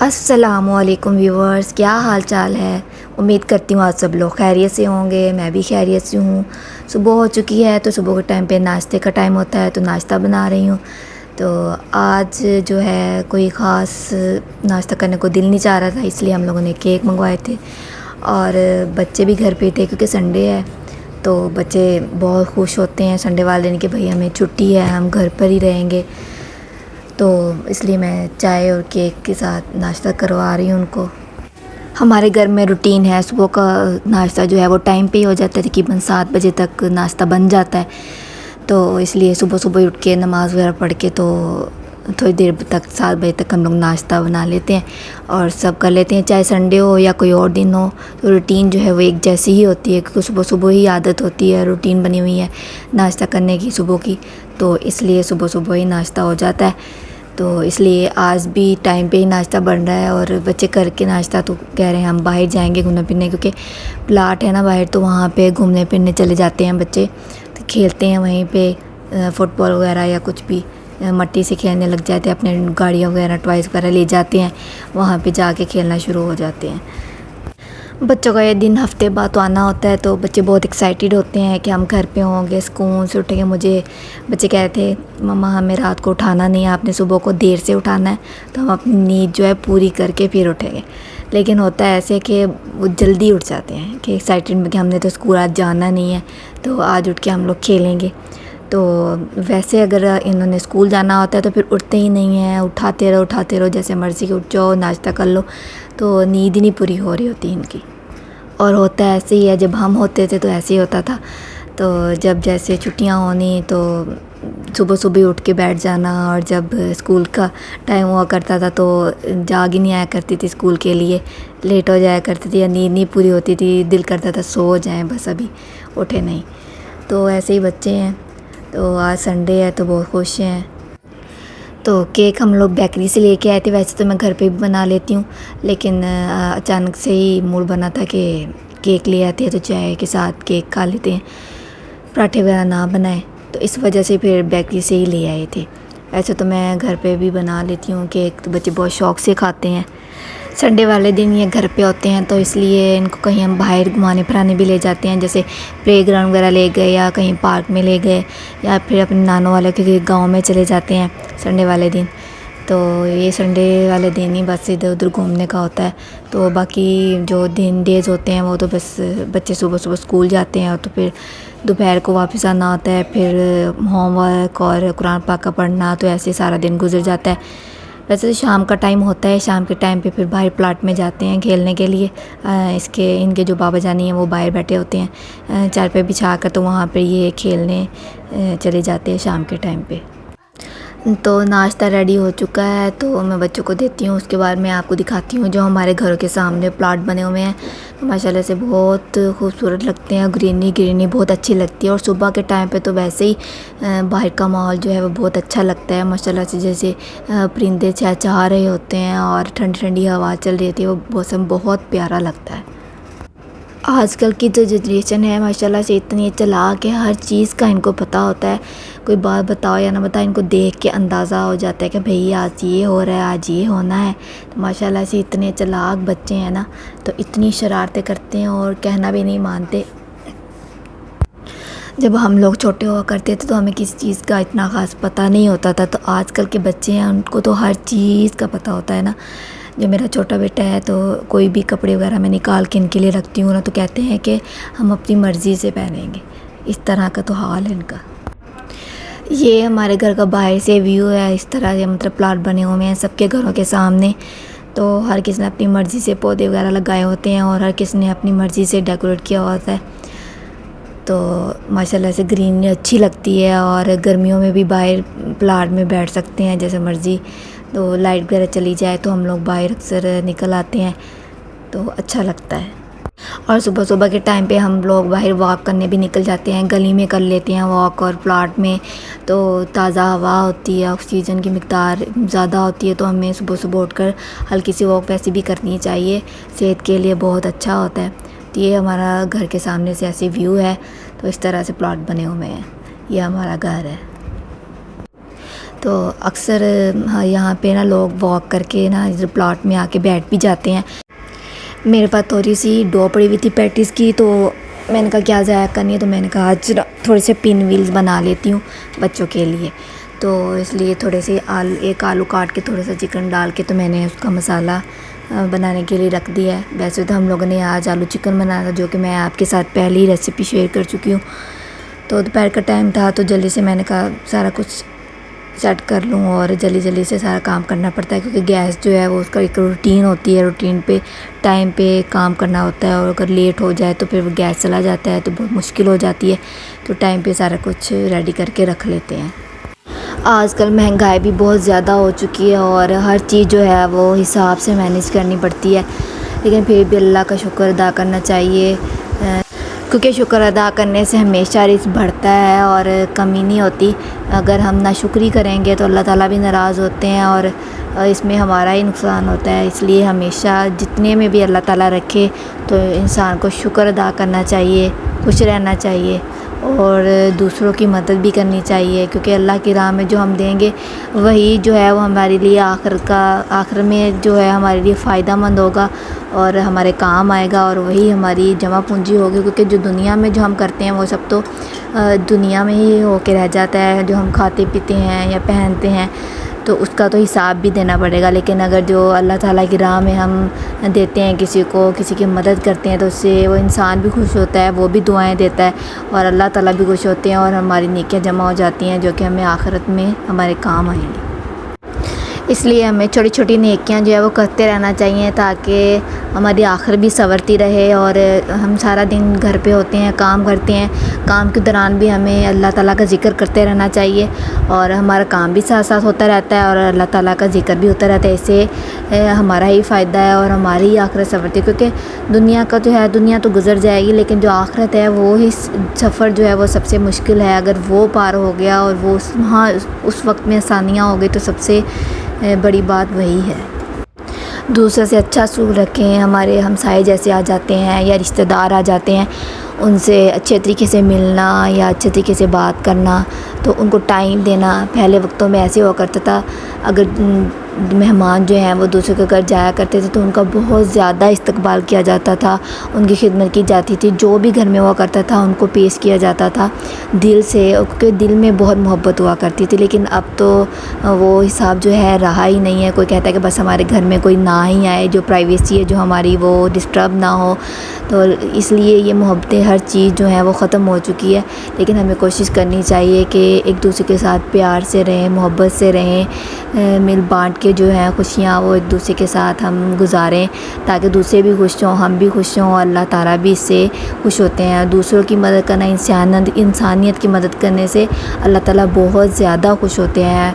अस्सलामुअलैकुम व्यूअर्स, क्या हाल चाल है। उम्मीद करती हूँ आज सब लोग खैरियत से होंगे। मैं भी खैरियत से हूँ। सुबह हो चुकी है तो सुबह के टाइम पे नाश्ते का टाइम होता है तो नाश्ता बना रही हूँ। तो आज जो है कोई ख़ास नाश्ता करने को दिल नहीं चाह रहा था, इसलिए हम लोगों ने केक मंगवाए थे और बच्चे भी घर पे थे क्योंकि संडे है। तो बच्चे बहुत खुश होते हैं संडे वाले दिन कि भाई हमें छुट्टी है, हम घर पर ही रहेंगे। तो इसलिए मैं चाय और केक के साथ नाश्ता करवा रही हूँ उनको। हमारे घर में रूटीन है, सुबह का नाश्ता जो है वो टाइम पे ही हो जाता है, तकरीबन 7 बजे तक नाश्ता बन जाता है। तो इसलिए सुबह सुबह उठ के नमाज़ वगैरह पढ़ के तो थोड़ी देर तक 7 बजे तक हम लोग नाश्ता बना लेते हैं और सब कर लेते हैं, चाहे संडे हो या कोई और दिन हो। तो रूटीन जो है वो एक जैसी ही होती है क्योंकि सुबह सुबह ही आदत होती है, रूटीन बनी हुई है नाश्ता करने की सुबह की। तो इसलिए सुबह सुबह ही नाश्ता हो जाता है। तो इसलिए आज भी टाइम पे ही नाश्ता बन रहा है और बच्चे करके नाश्ता तो कह रहे हैं हम बाहर जाएंगे घूमने फिरने, क्योंकि प्लाट है ना बाहर, तो वहाँ पे घूमने फिरने चले जाते हैं बच्चे। तो खेलते हैं वहीं पे फ़ुटबॉल वगैरह या कुछ भी मट्टी से खेलने लग जाते हैं, अपने गाड़ियाँ वगैरह टॉयज़ वगैरह ले जाते हैं, वहाँ पे जाके खेलना शुरू हो जाते हैं। बच्चों का ये दिन हफ्ते बाद तो आना होता है तो बच्चे बहुत एक्साइटेड होते हैं कि हम घर पे होंगे, सुकून से उठेंगे। मुझे बच्चे कह रहे थे मम्मा हमें रात को उठाना नहीं है, आपने सुबह को देर से उठाना है तो हम अपनी नींद जो है पूरी करके फिर उठेंगे। लेकिन होता है ऐसे कि वो जल्दी उठ जाते हैं कि एक्साइटेड में कि हमने तो स्कूल आज जाना नहीं है तो आज उठ के हम लोग खेलेंगे। तो वैसे अगर इन्होंने स्कूल जाना होता है तो फिर उठते ही नहीं हैं, उठाते रहो जैसे मर्ज़ी के उठ जाओ, नाश्ता कर लो, तो नींद ही नहीं पूरी हो रही होती इनकी। और होता ऐसे ही है, जब हम होते थे तो ऐसे ही होता था। तो जब जैसे छुट्टियां होनी तो सुबह सुबह उठ के बैठ जाना, और जब स्कूल का टाइम हुआ करता था तो जाग ही नहीं आया करती थी स्कूल के लिए, लेट हो जाया करती थी या नींद नहीं पूरी होती थी, दिल करता था सो जाएं बस, अभी उठे नहीं। तो ऐसे ही बच्चे हैं। तो आज संडे है तो बहुत खुश हैं। तो केक हम लोग बेकरी से लेके आए थे, वैसे तो मैं घर पे भी बना लेती हूँ, लेकिन अचानक से ही मूड बना था कि केक ले आते हैं तो चाय के साथ केक खा लेते हैं, पराठे वगैरह ना बनाए, तो इस वजह से फिर बेकरी से ही ले आए थे। वैसे तो मैं घर पे भी बना लेती हूँ केक, तो बच्चे बहुत शौक़ से खाते हैं। संडे वाले दिन ये घर पे होते हैं तो इसलिए इनको कहीं हम बाहर घुमाने फिराने भी ले जाते हैं, जैसे प्लेग्राउंड वगैरह ले गए या कहीं पार्क में ले गए या फिर अपने नानों वाले के गांव में चले जाते हैं संडे वाले दिन। तो ये संडे वाले दिन ही बस इधर उधर घूमने का होता है। तो बाकी जो डेज़ होते हैं वो तो बस बच्चे सुबह सुबह स्कूल जाते हैं और तो फिर दोपहर को वापस आना होता है, फिर होमवर्क और कुरान पाक का पढ़ना, तो ऐसे सारा दिन गुजर जाता है। वैसे तो शाम का टाइम होता है, शाम के टाइम पे फिर बाहर प्लाट में जाते हैं खेलने के लिए। इनके जो बाबा जानी हैं वो बाहर बैठे होते हैं चारपाई बिछा कर, तो वहाँ पे ये खेलने चले जाते हैं शाम के टाइम पे। तो नाश्ता रेडी हो चुका है तो मैं बच्चों को देती हूँ, उसके बाद मैं आपको दिखाती हूँ जो हमारे घरों के सामने प्लाट बने हुए हैं। तो माशाल्लाह से बहुत खूबसूरत लगते हैं, ग्रीनरी बहुत अच्छी लगती है। और सुबह के टाइम पे तो वैसे ही बाहर का माहौल जो है वो बहुत अच्छा लगता है माशाल्लाह से, जैसे परिंदे चहचहा रहे होते हैं और ठंडी ठंडी हवा चल रही होती है, वो मौसम बहुत प्यारा लगता है। आजकल की जो जनरेशन है माशाल्लाह से इतनी चालाक है, हर चीज़ का इनको पता होता है। कोई बात बताओ या ना बताओ, इनको देख के अंदाज़ा हो जाता है कि भाई आज ये हो रहा है, आज ये होना है। तो माशाल्लाह से इतने चालाक बच्चे हैं ना, तो इतनी शरारतें करते हैं और कहना भी नहीं मानते। जब हम लोग छोटे हुआ करते थे तो हमें किसी चीज़ का इतना ख़ास पता नहीं होता था, तो आजकल के बच्चे हैं उनको तो हर चीज़ का पता होता है ना। जो मेरा छोटा बेटा है तो कोई भी कपड़े वगैरह मैं निकाल के इनके लिए रखती हूँ ना, तो कहते हैं कि हम अपनी मर्ज़ी से पहनेंगे, इस तरह का तो हाल है इनका। ये हमारे घर का बाहर से व्यू है, इस तरह से मतलब प्लाट बने हुए हैं सबके घरों के सामने। तो हर किसी ने अपनी मर्ज़ी से पौधे वगैरह लगाए होते हैं और हर किसी ने अपनी मर्ज़ी से डेकोरेट किया होता है। तो माशाल्लाह से ग्रीनरी अच्छी लगती है और गर्मियों में भी बाहर प्लाट में बैठ सकते हैं जैसे मर्ज़ी। तो लाइट वगैरह चली जाए तो हम लोग बाहर अक्सर निकल आते हैं, तो अच्छा लगता है। और सुबह सुबह के टाइम पे हम लोग बाहर वॉक करने भी निकल जाते हैं, गली में कर लेते हैं वॉक, और प्लाट में तो ताज़ा हवा होती है, ऑक्सीजन की मिक़दार ज़्यादा होती है, तो हमें सुबह सुबह उठकर हल्की सी वॉक वैसे भी करनी चाहिए, सेहत के लिए बहुत अच्छा होता है। तो ये हमारा घर के सामने से ऐसी व्यू है, तो इस तरह से प्लाट बने हुए हैं, ये हमारा घर है। तो अक्सर हाँ, यहाँ पे ना लोग वॉक करके ना इधर प्लॉट में आके बैठ भी जाते हैं। मेरे पास थोड़ी सी डो पड़ी हुई थी पैटीज़ की, तो मैंने कहा क्या ज़ाया करनी है, तो मैंने कहा आज थोड़े से पिन व्हील्स बना लेती हूँ बच्चों के लिए। तो इसलिए थोड़े से एक आलू काट के थोड़ा सा चिकन डाल के तो मैंने उसका मसाला बनाने के लिए रख दिया है। वैसे तो हम लोगों ने आज आलू चिकन बनाया था, जो कि मैं आपके साथ पहले ही रेसिपी शेयर कर चुकी हूँ। तो दोपहर का टाइम था तो जल्दी से मैंने कहा सारा कुछ सेट कर लूँ और जल्दी से सारा काम करना पड़ता है, क्योंकि गैस जो है वो उसका एक रूटीन होती है, रूटीन पे टाइम पे काम करना होता है, और अगर लेट हो जाए तो फिर वो गैस चला जाता है तो बहुत मुश्किल हो जाती है। तो टाइम पे सारा कुछ रेडी करके रख लेते हैं। आजकल महंगाई भी बहुत ज़्यादा हो चुकी है और हर चीज़ जो है वो हिसाब से मैनेज करनी पड़ती है, लेकिन फिर भी अल्लाह का शुक्र अदा करना चाहिए, क्योंकि शुक्र अदा करने से हमेशा रिज़्क़ बढ़ता है और कमी नहीं होती। अगर हम नाशुक्री करेंगे तो अल्लाह ताला भी नाराज़ होते हैं और इसमें हमारा ही नुकसान होता है। इसलिए हमेशा जितने में भी अल्लाह ताला रखे तो इंसान को शुक्र अदा करना चाहिए, खुश रहना चाहिए और दूसरों की मदद भी करनी चाहिए, क्योंकि अल्लाह की राह में जो हम देंगे वही जो है वो हमारे लिए आखिर में जो है हमारे लिए फ़ायदा मंद होगा और हमारे काम आएगा, और वही हमारी जमा पूंजी होगी। क्योंकि जो दुनिया में जो हम करते हैं वो सब तो दुनिया में ही होके रह जाता है। जो हम खाते पीते हैं या पहनते हैं तो उसका तो हिसाब भी देना पड़ेगा, लेकिन अगर जो अल्लाह ताला की राह में हम देते हैं किसी को, किसी की मदद करते हैं, तो उससे वो इंसान भी खुश होता है, वो भी दुआएं देता है और अल्लाह ताला भी खुश होते हैं और हमारी नेकियां जमा हो जाती हैं, जो कि हमें आखिरत में हमारे काम आएंगी। इसलिए हमें छोटी छोटी नेकियां जो है वो करते रहना चाहिए, ताकि हमारी आखिर भी संवरती रहे। और हम सारा दिन घर पे होते हैं, काम करते हैं, काम के दौरान भी हमें अल्लाह ताला का ज़िक्र करते रहना चाहिए और हमारा काम भी साथ साथ होता रहता है और अल्लाह ताला का ज़िक्र भी होता रहता है। इससे हमारा ही फ़ायदा है और हमारी ही आखिरत संवरती है, क्योंकि दुनिया का जो है दुनिया तो गुजर जाएगी, लेकिन जो आखिरत है वो ही सफ़र जो है वो सबसे मुश्किल है। अगर वो पार हो गया और वो वहाँ उस वक्त में आसानियाँ हो गई तो सबसे बड़ी बात वही है। दूसरे से अच्छा सलूक रखें। हमारे हमसाए जैसे आ जाते हैं या रिश्तेदार आ जाते हैं, उनसे अच्छे तरीके से मिलना या अच्छे तरीके से बात करना, तो उनको टाइम देना। पहले वक्तों में ऐसे हुआ करता था, अगर मेहमान जो हैं वो दूसरे के घर जाया करते थे तो उनका बहुत ज़्यादा इस्तकबाल किया जाता था, उनकी खिदमत की जाती थी, जो भी घर में हुआ करता था उनको पेश किया जाता था दिल से, क्योंकि दिल में बहुत मोहब्बत हुआ करती थी। लेकिन अब तो वो हिसाब जो है रहा ही नहीं है। कोई कहता है कि बस हमारे घर में कोई ना ही आए, जो प्राइवेसी है जो हमारी वो डिस्टर्ब ना हो। तो इसलिए ये मोहब्बतें हर चीज़ जो है वो ख़त्म हो चुकी है। लेकिन हमें कोशिश करनी चाहिए कि एक दूसरे के साथ प्यार से रहें, मोहब्बत से रहें, मिल बांट के जो है खुशियाँ वो एक दूसरे के साथ हम गुजारें, ताकि दूसरे भी खुश हों, हम भी खुश हों, अल्लाह ताला भी इससे खुश होते हैं। दूसरों की मदद करना, इंसानियत की मदद करने से अल्लाह ताला बहुत ज़्यादा खुश होते हैं।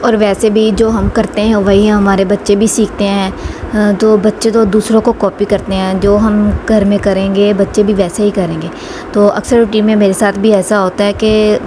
और वैसे भी जो हम करते हैं वही हमारे बच्चे भी सीखते हैं। तो बच्चे तो दूसरों को कॉपी करते हैं, जो हम घर में करेंगे बच्चे भी वैसे ही करेंगे। तो अक्सर रूटीन में मेरे साथ भी ऐसा होता है कि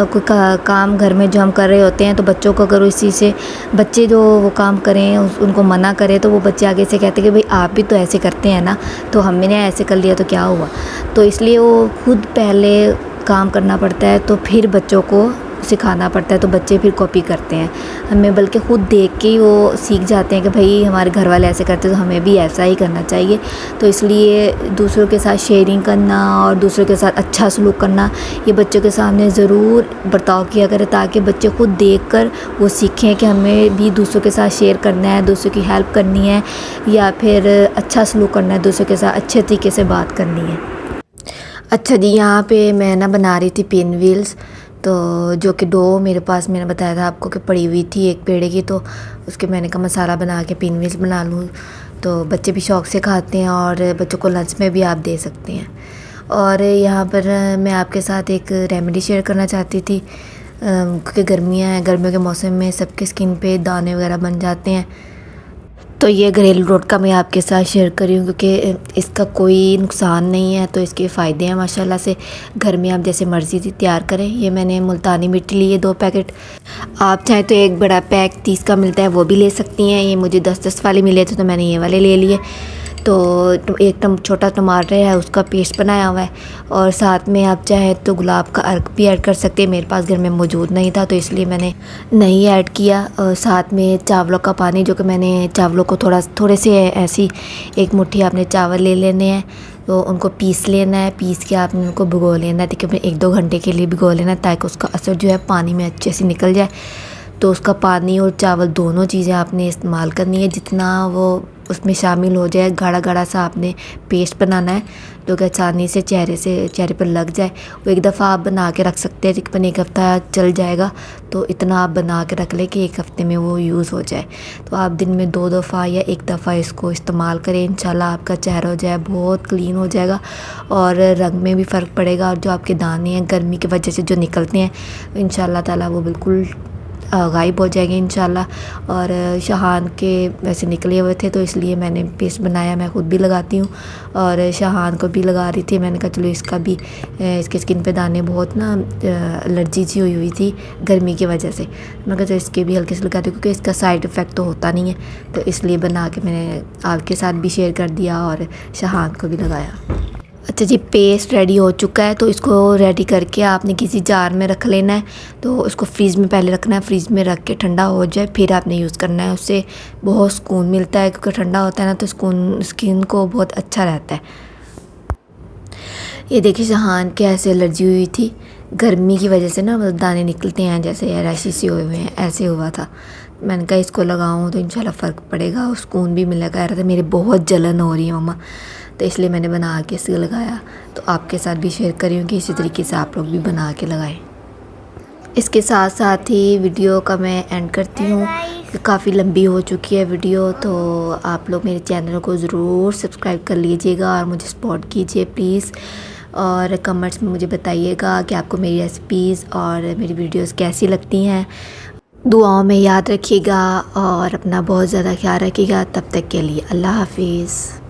कोई काम घर में जो हम कर रहे होते हैं तो बच्चों को अगर इसी से बच्चे जो वो काम करें उनको मना करें तो वो बच्चे आगे से कहते हैं कि भाई आप भी तो ऐसे करते हैं ना, तो हमने ऐसे कर लिया तो क्या हुआ। तो इसलिए वो खुद पहले काम करना पड़ता है, तो फिर बच्चों को सिखाना पड़ता है, तो बच्चे फिर कॉपी करते हैं हमें, बल्कि ख़ुद देख के ही वो सीख जाते हैं कि भाई हमारे घर वाले ऐसे करते हैं तो हमें भी ऐसा ही करना चाहिए। तो इसलिए दूसरों के साथ शेयरिंग करना और दूसरों के साथ अच्छा सलूक करना, ये बच्चों के सामने ज़रूर बर्ताव किया करें, ताकि बच्चे ख़ुद देखकर वो सीखें कि हमें भी दूसरों के साथ शेयर करना है, दूसरों की हेल्प करनी है या फिर अच्छा सलूक करना है, दूसरों के साथ अच्छे तरीके से बात करनी है। अच्छा जी, यहाँ पे मैं ना बना रही थी पिन व्हील्स, तो जो कि डो मेरे पास मैंने बताया था आपको कि पड़ी हुई थी एक पेड़े की, तो उसके मैंने कहा मसाला बना के पिन व्हील्स बना लूँ। तो बच्चे भी शौक़ से खाते हैं और बच्चों को लंच में भी आप दे सकते हैं। और यहाँ पर मैं आपके साथ एक रेमेडी शेयर करना चाहती थी, क्योंकि गर्मियाँ हैं, गर्मियों के मौसम में सबके स्किन पे दाने वगैरह बन जाते हैं। तो ये घरेलू टोटका मैं आपके साथ शेयर कर रही हूँ, क्योंकि इसका कोई नुकसान नहीं है, तो इसके फ़ायदे हैं माशाल्लाह से। घर में आप जैसे मर्ज़ी तैयार करें। ये मैंने मुल्तानी मिट्टी ली है 2 पैकेट, आप चाहें तो एक बड़ा पैक 30 का मिलता है वो भी ले सकती हैं। ये मुझे 10-10 वाले मिले थे तो मैंने ये वाले ले लिए। एक छोटा टमाटर है उसका पेस्ट बनाया हुआ है, और साथ में आप चाहे तो गुलाब का अर्क भी ऐड कर सकते हैं। मेरे पास घर में मौजूद नहीं था तो इसलिए मैंने नहीं ऐड किया। और साथ में चावलों का पानी, जो कि मैंने चावलों को थोड़े से ऐसी एक मुट्ठी आपने चावल ले लेने हैं, तो उनको पीस लेना है। पीस के आपने उनको भिगो लेना है, तकरीबन 1-2 घंटे के लिए भिगो लेना है, ताकि उसका असर जो है पानी में अच्छे से निकल जाए। तो उसका पानी और चावल दोनों चीज़ें आपने इस्तेमाल करनी है, जितना वो उसमें शामिल हो जाए। गाढ़ा गाढ़ा सा आपने पेस्ट बनाना है, जो कि आसानी से चेहरे पर लग जाए। वो एक दफ़ा आप बना के रख सकते हैं, तकरीबन 1 हफ़्ता चल जाएगा। तो इतना आप बना के रख लें कि 1 हफ़्ते में वो यूज़ हो जाए। तो आप दिन में 2 दफ़ा या 1 दफ़ा इसको इस्तेमाल करें, इंशाल्लाह आपका चेहरा हो जाए बहुत क्लीन हो जाएगा, और रंग में भी फ़र्क पड़ेगा। और जो आपके दाने हैं गर्मी की वजह से जो निकलते हैं, इंशाल्लाह ताला वो बिल्कुल गायब हो जाएंगे इंशाल्लाह। और शहान के वैसे निकले हुए थे, तो इसलिए मैंने पेस्ट बनाया। मैं ख़ुद भी लगाती हूँ और शहान को भी लगा रही थी। मैंने कहा चलो इसका भी, इसके स्किन पे दाने बहुत ना एलर्जी सी हुई थी गर्मी की वजह से। मैंने कहा चलो इसके भी हल्के से लगा दी, क्योंकि इसका साइड इफ़ेक्ट तो होता नहीं है, तो इसलिए बना के मैंने आपके साथ भी शेयर कर दिया और शहान को भी लगाया। अच्छा जी, पेस्ट रेडी हो चुका है, तो इसको रेडी करके आपने किसी जार में रख लेना है। तो इसको फ्रीज़ में पहले रखना है, फ्रीज़ में रख के ठंडा हो जाए फिर आपने यूज़ करना है। उससे बहुत सुकून मिलता है, क्योंकि ठंडा होता है ना, तो स्किन को बहुत अच्छा रहता है। ये देखिए शहान के ऐसे एलर्जी हुई थी गर्मी की वजह से ना, मतलब दाने निकलते हैं जैसे रैशेस से हुए हैं, ऐसे हुआ था। मैंने कहा इसको लगाऊं तो इंशाल्लाह फ़र्क पड़ेगा और सुकून भी मिलेगा। कह रहा था मेरी बहुत जलन हो रही है मम्मा, तो इसलिए मैंने बना के इसे लगाया। तो आपके साथ भी शेयर कर रही हूँ कि इसी तरीके से आप लोग भी बना के लगाएं। इसके साथ साथ ही वीडियो का मैं एंड करती हूँ, काफ़ी लंबी हो चुकी है वीडियो। तो आप लोग मेरे चैनल को ज़रूर सब्सक्राइब कर लीजिएगा और मुझे सपोर्ट कीजिए प्लीज़। और कमेंट्स में मुझे बताइएगा कि आपको मेरी रेसिपीज़ और मेरी वीडियोस कैसी लगती हैं। दुआओं में याद रखिएगा और अपना बहुत ज़्यादा ख्याल रखिएगा। तब तक के लिए अल्लाह हाफिज़।